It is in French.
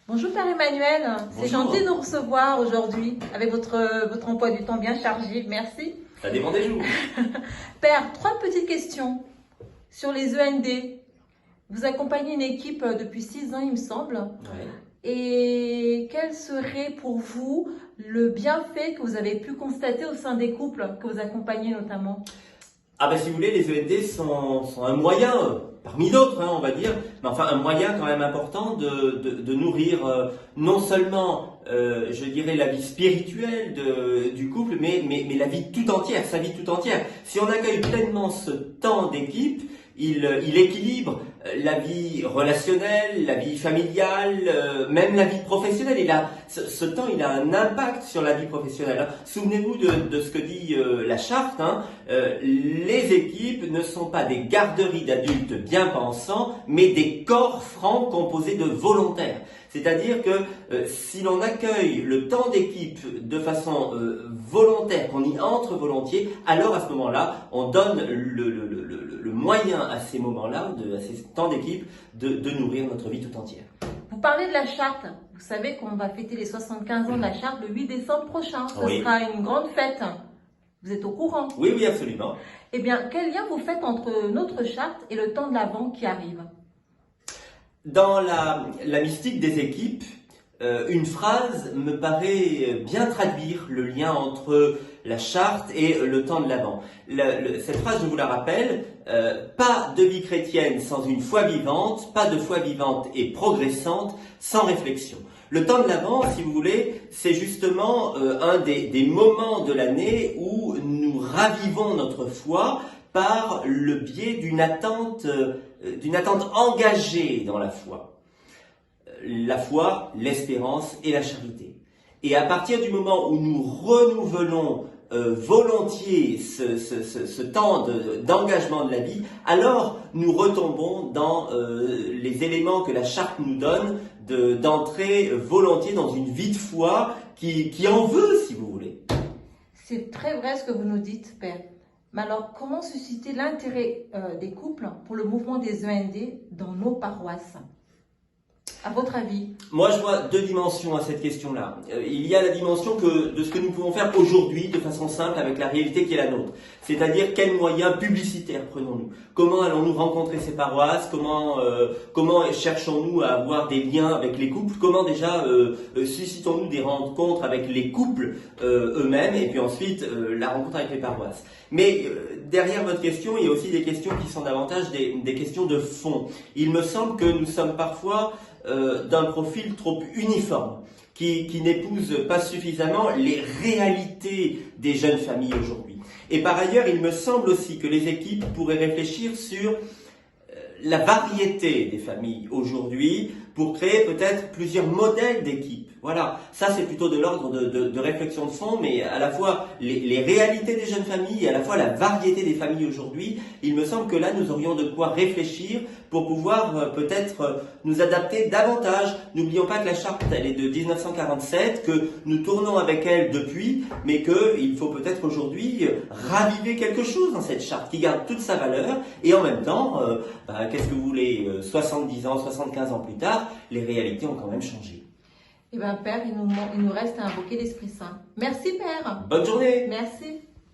Bonjour Père Emmanuel, c'est Bonjour. gentil de nous recevoir aujourd'hui avec votre emploi du temps bien chargé, merci. Ça dépend des jours. Père, 3 petites questions sur les END. Vous accompagnez une équipe depuis 6 ans il me semble. Ouais. Et quel serait pour vous le bienfait que vous avez pu constater au sein des couples que vous accompagnez notamment? Ah ben si vous voulez, les END sont un moyen, parmi d'autres on va dire, mais enfin un moyen quand même important de nourrir non seulement, je dirais, la vie spirituelle du couple, mais la vie tout entière, sa vie tout entière. Si on accueille pleinement ce temps d'équipe, il équilibre la vie relationnelle, la vie familiale, même la vie professionnelle. Ce temps, il a un impact sur la vie professionnelle. Souvenez-vous de ce que dit la charte. Les équipes ne sont pas des garderies d'adultes bien pensants, mais des corps francs composés de volontaires. C'est-à-dire que si l'on accueille le temps d'équipe de façon volontaire, qu'on y entre volontiers, alors à ce moment-là, on donne le moyen à ces moments-là, à ces temps d'équipe, de nourrir notre vie tout entière. Vous parlez de la charte. Vous savez qu'on va fêter les 75 ans de la charte le 8 décembre prochain. Ce sera une grande fête. Vous êtes au courant? Oui, oui, absolument. Eh bien, quel lien vous faites entre notre charte et le temps de l'Avent qui arrive? Dans la mystique des équipes, une phrase me paraît bien traduire le lien entre la charte et le temps de l'Avent. Cette phrase, je vous la rappelle, pas de vie chrétienne sans une foi vivante, pas de foi vivante et progressante sans réflexion. Le temps de l'Avent, si vous voulez, c'est justement un des moments de l'année où nous ravivons notre foi par le biais d'une attente engagée dans la foi. La foi, l'espérance et la charité. Et à partir du moment où nous renouvelons volontiers ce temps d'engagement de la vie, alors nous retombons dans les éléments que la charte nous donne d'entrer volontiers dans une vie de foi qui en veut, si vous voulez. C'est très vrai ce que vous nous dites, Père. Mais alors, comment susciter l'intérêt des couples pour le mouvement des END dans nos paroisses? À votre avis? Moi, je vois 2 dimensions à cette question-là. Il y a la dimension de ce que nous pouvons faire aujourd'hui de façon simple avec la réalité qui est la nôtre. C'est-à-dire quels moyens publicitaires prenons-nous? Comment allons-nous rencontrer ces paroisses? Comment cherchons-nous à avoir des liens avec les couples? Comment déjà suscitons-nous des rencontres avec les couples eux-mêmes? Et puis ensuite, la rencontre avec les paroisses. Mais derrière votre question, il y a aussi des questions qui sont davantage des questions de fond. Il me semble que nous sommes parfois d'un profil trop uniforme, qui n'épouse pas suffisamment les réalités des jeunes familles aujourd'hui. Et par ailleurs, il me semble aussi que les équipes pourraient réfléchir sur la variété des familles aujourd'hui pour créer peut-être plusieurs modèles d'équipes. Voilà, ça c'est plutôt de l'ordre de réflexion de fond, mais à la fois les réalités des jeunes familles et à la fois la variété des familles aujourd'hui, il me semble que là nous aurions de quoi réfléchir pour pouvoir peut-être nous adapter davantage. N'oublions pas que la charte elle est de 1947, que nous tournons avec elle depuis, mais qu'il faut peut-être aujourd'hui raviver quelque chose dans cette charte qui garde toute sa valeur et en même temps, qu'est-ce que vous voulez, 70 ans, 75 ans plus tard, les réalités ont quand même changé. Eh bien, Père, il nous reste à invoquer l'Esprit Saint. Merci, Père. Bonne journée. Merci.